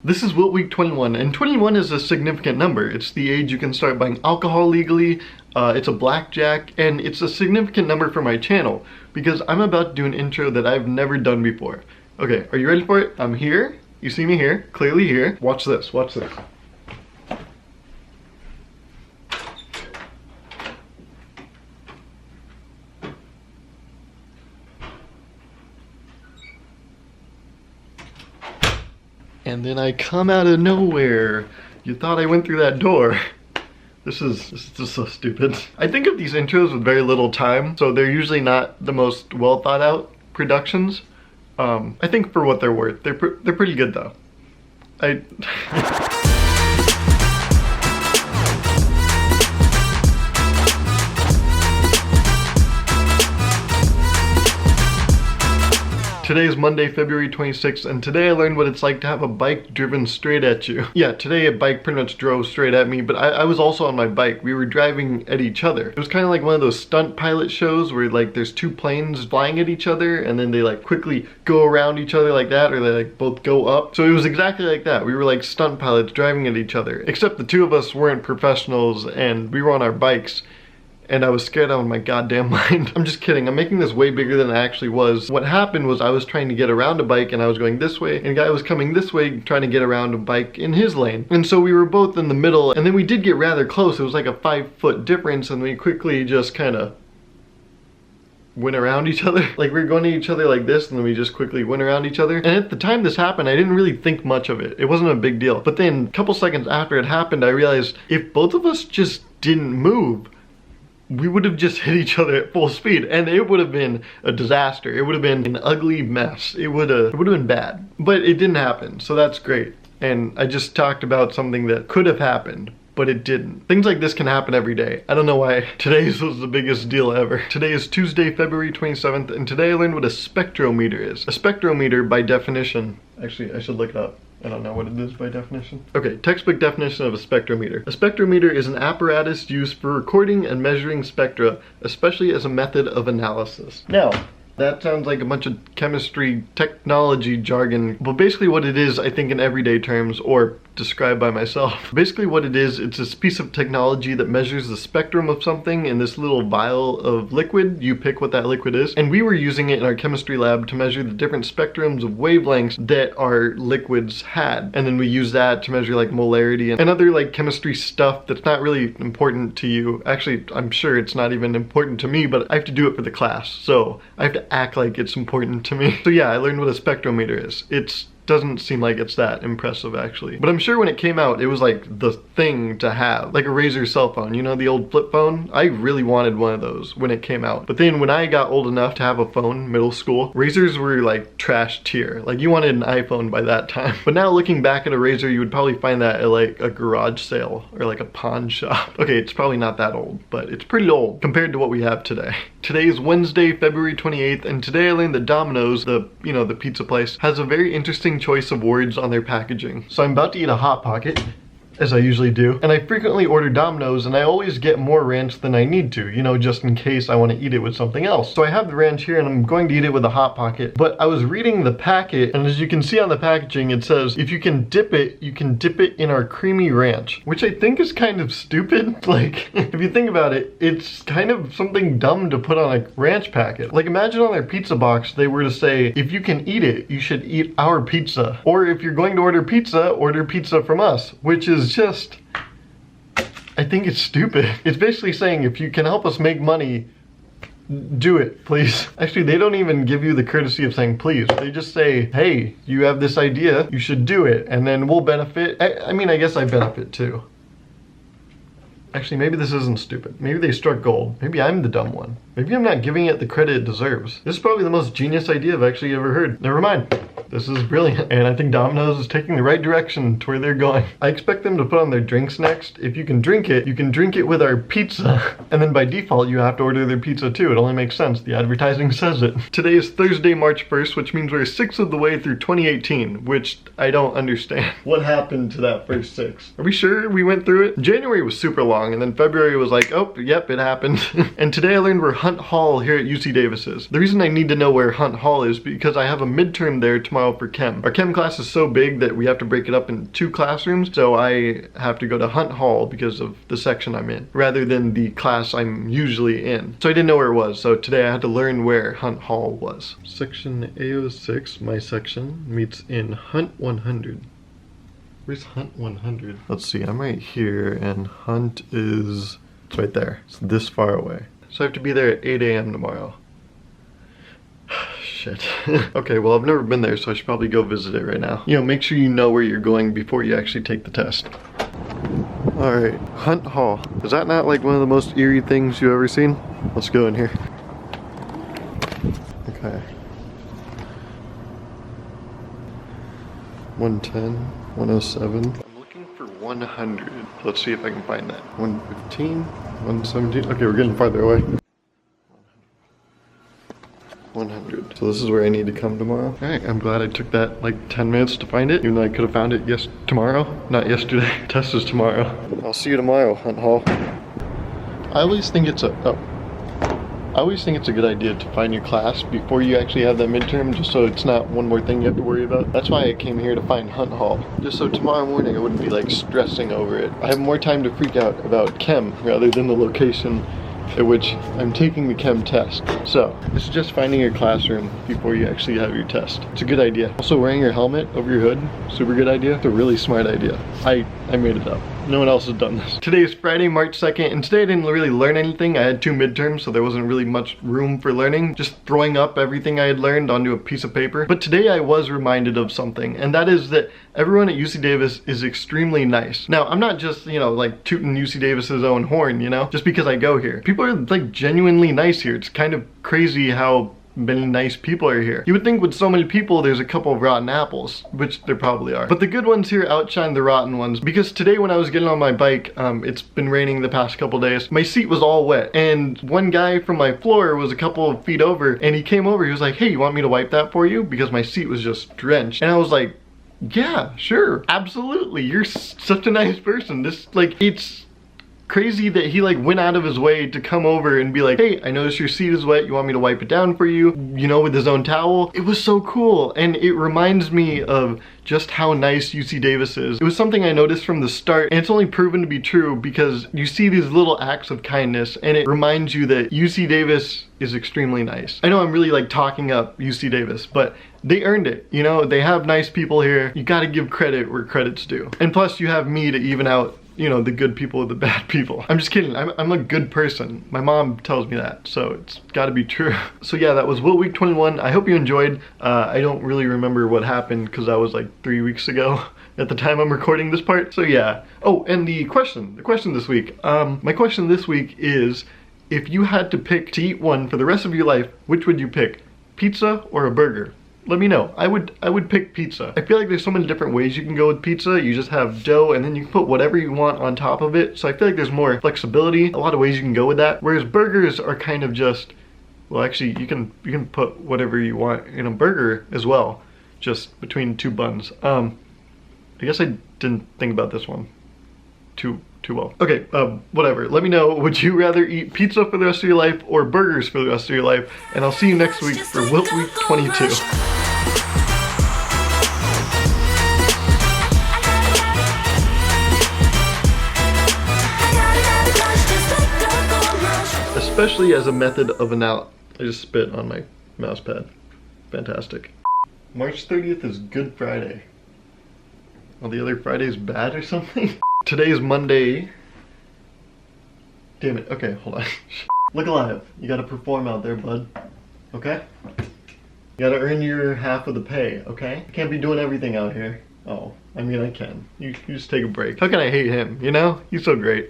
This is WILT week 21, and 21 is a significant number. It's the age you can start buying alcohol legally, it's a blackjack, and it's a significant number for my channel because I'm about to do an intro that I've never done before. Okay, are you ready for it? I'm here, you see me here, clearly here. Watch this, watch this. And then I come out of nowhere. You thought I went through that door. This is just so stupid. I think of these intros with very little time, so they're usually not the most well thought out productions. I think for what they're worth, they're pretty good though. Today is Monday, February 26th, and today I learned what it's like to have a bike driven straight at you. Yeah, today a bike pretty much drove straight at me, but I was also on my bike. We were driving at each other. It was kind of like one of those stunt pilot shows where like there's two planes flying at each other and then they like quickly go around each other like that, or they like both go up. So it was exactly like that. We were like stunt pilots driving at each other, except the two of us weren't professionals and we were on our bikes. And I was scared out of my goddamn mind. I'm just kidding, I'm making this way bigger than it actually was. What happened was I was trying to get around a bike and I was going this way, and a guy was coming this way trying to get around a bike in his lane. And so we were both in the middle, and then we did get rather close. It was like a 5-foot difference, and we quickly just kind of went around each other. Like we were going to each other like this, and then we just quickly went around each other. And at the time this happened, I didn't really think much of it. It wasn't a big deal. But then a couple seconds after it happened, I realized if both of us just didn't move, we would have just hit each other at full speed, and it would have been a disaster. It would have been an ugly mess. It would have been bad. But it didn't happen, so that's great. And I just talked about something that could have happened, but it didn't. Things like this can happen every day. I don't know why today's was the biggest deal ever. Today is Tuesday, February 27th, and today I learned what a spectrometer is. A spectrometer, by definition, actually I should look it up. I don't know what it is by definition. Okay, textbook definition of a spectrometer. A spectrometer is an apparatus used for recording and measuring spectra, especially as a method of analysis. Now, that sounds like a bunch of chemistry technology jargon, but basically what it is, I think in everyday terms, or described by myself. Basically what it is, it's this piece of technology that measures the spectrum of something in this little vial of liquid. You pick what that liquid is. And we were using it in our chemistry lab to measure the different spectrums of wavelengths that our liquids had. And then we use that to measure like molarity and other like chemistry stuff that's not really important to you. Actually, I'm sure it's not even important to me, but I have to do it for the class. So I have to act like it's important to me. So yeah, I learned what a spectrometer is. It doesn't seem like it's that impressive actually. But I'm sure when it came out, it was like the thing to have. Like a Razr cell phone, you know, the old flip phone? I really wanted one of those when it came out. But then when I got old enough to have a phone, middle school, Razrs were like trash tier. Like you wanted an iPhone by that time. But now looking back at a Razr, you would probably find that at like a garage sale or like a pawn shop. Okay, it's probably not that old, but it's pretty old compared to what we have today. Today is Wednesday, February 28th, and today I learned that Domino's, the pizza place, has a very interesting choice of words on their packaging. So I'm about to eat a Hot Pocket, as I usually do, and I frequently order Domino's, and I always get more ranch than I need to, you know, just in case I want to eat it with something else. So I have the ranch here, and I'm going to eat it with a Hot Pocket, but I was reading the packet, and as you can see on the packaging, it says, if you can dip it, you can dip it in our creamy ranch, which I think is kind of stupid. Like, if you think about it, it's kind of something dumb to put on a ranch packet. Like, imagine on their pizza box, they were to say, if you can eat it, you should eat our pizza. Or if you're going to order pizza from us, which is just, I think it's stupid. It's basically saying if you can help us make money, do it, please. Actually, they don't even give you the courtesy of saying please. They just say, hey, you have this idea, you should do it, and then we'll benefit. I mean, I guess I benefit too. Actually, maybe this isn't stupid. Maybe they struck gold. Maybe I'm the dumb one. Maybe I'm not giving it the credit it deserves. This is probably the most genius idea I've actually ever heard. Never mind. This is brilliant. And I think Domino's is taking the right direction to where they're going. I expect them to put on their drinks next. If you can drink it with our pizza. And then by default, you have to order their pizza too. It only makes sense. The advertising says it. Today is Thursday, March 1st, which means we're 6 of the way through 2018, which I don't understand. What happened to that first 6? Are we sure we went through it? January was super long. long, and then February was like, oh, yep, it happened. And today I learned where Hunt Hall here at UC Davis is. The reason I need to know where Hunt Hall is because I have a midterm there tomorrow for chem. Our chem class is so big that we have to break it up in 2 classrooms, so I have to go to Hunt Hall because of the section I'm in, rather than the class I'm usually in. So I didn't know where it was, so today I had to learn where Hunt Hall was. Section A06, my section, meets in Hunt 100. Where's Hunt 100? Let's see, I'm right here, and Hunt is, it's right there. It's this far away. So I have to be there at 8 a.m. tomorrow. Shit. Okay, well, I've never been there, so I should probably go visit it right now. You know, make sure you know where you're going before you actually take the test. Alright, Hunt Hall. Is that not like one of the most eerie things you've ever seen? Let's go in here. Okay. 110, 107. I'm looking for 100. Let's see if I can find that. 115, 117. Okay, we're getting farther away. 100. So this is where I need to come tomorrow. Alright, I'm glad I took that like 10 minutes to find it, even though I could have found it tomorrow, not yesterday. Test is tomorrow. I'll see you tomorrow, Hunt Hall. I always think it's a good idea to find your class before you actually have that midterm, just so it's not one more thing you have to worry about. That's why I came here to find Hunt Hall. Just so tomorrow morning I wouldn't be like stressing over it. I have more time to freak out about chem rather than the location at which I'm taking the chem test. So, this is just finding your classroom before you actually have your test. It's a good idea. Also, wearing your helmet over your hood, super good idea. It's a really smart idea. I made it up. No one else has done this. Today is Friday, March 2nd, and today I didn't really learn anything. I had 2 midterms, so there wasn't really much room for learning. Just throwing up everything I had learned onto a piece of paper. But today I was reminded of something, and that is that everyone at UC Davis is extremely nice. Now, I'm not just, you know, like tooting UC Davis's own horn, you know, just because I go here. People are like genuinely nice here. It's kind of crazy how many nice people are here. You would think with so many people there's a couple of rotten apples, which there probably are. But the good ones here outshine the rotten ones, because today when I was getting on my bike, it's been raining the past couple days, my seat was all wet, and one guy from my floor was a couple of feet over, and he came over, he was like, hey, you want me to wipe that for you? Because my seat was just drenched. And I was like, yeah, sure, absolutely, you're such a nice person. This, like, it's crazy that he like went out of his way to come over and be like, hey, I noticed your seat is wet, you want me to wipe it down for you, you know, with his own towel. It was so cool, and it reminds me of just how nice UC Davis is. It was something I noticed from the start, and it's only proven to be true because you see these little acts of kindness, and it reminds you that UC Davis is extremely nice. I know I'm really like talking up UC Davis, but they earned it, you know, they have nice people here. You gotta give credit where credit's due. And plus you have me to even out, you know, the good people with the bad people. I'm just kidding, I'm a good person. My mom tells me that, so it's gotta be true. So yeah, that was WILT week 21. I hope you enjoyed. I don't really remember what happened because that was like 3 weeks ago at the time I'm recording this part. So yeah. Oh, and the question this week. My question this week is, if you had to pick to eat one for the rest of your life, which would you pick? Pizza or a burger? Let me know. I would pick pizza. I feel like there's so many different ways you can go with pizza. You just have dough and then you can put whatever you want on top of it. So I feel like there's more flexibility, a lot of ways you can go with that. Whereas burgers are kind of just, well, actually you can put whatever you want in a burger as well, just between 2 buns. I guess I didn't think about this one too well. Okay, whatever. Let me know, would you rather eat pizza for the rest of your life or burgers for the rest of your life? And I'll see you next week for WILT week 22. Especially as a method of I just spit on my mouse pad. Fantastic. March 30th is Good Friday. All the other Fridays bad or something? Today is Monday. Damn it, okay, hold on. Look alive, you gotta perform out there, bud. Okay? You gotta earn your half of the pay, okay? You can't be doing everything out here. Oh, I mean I can. You just take a break. How can I hate him, you know? He's so great.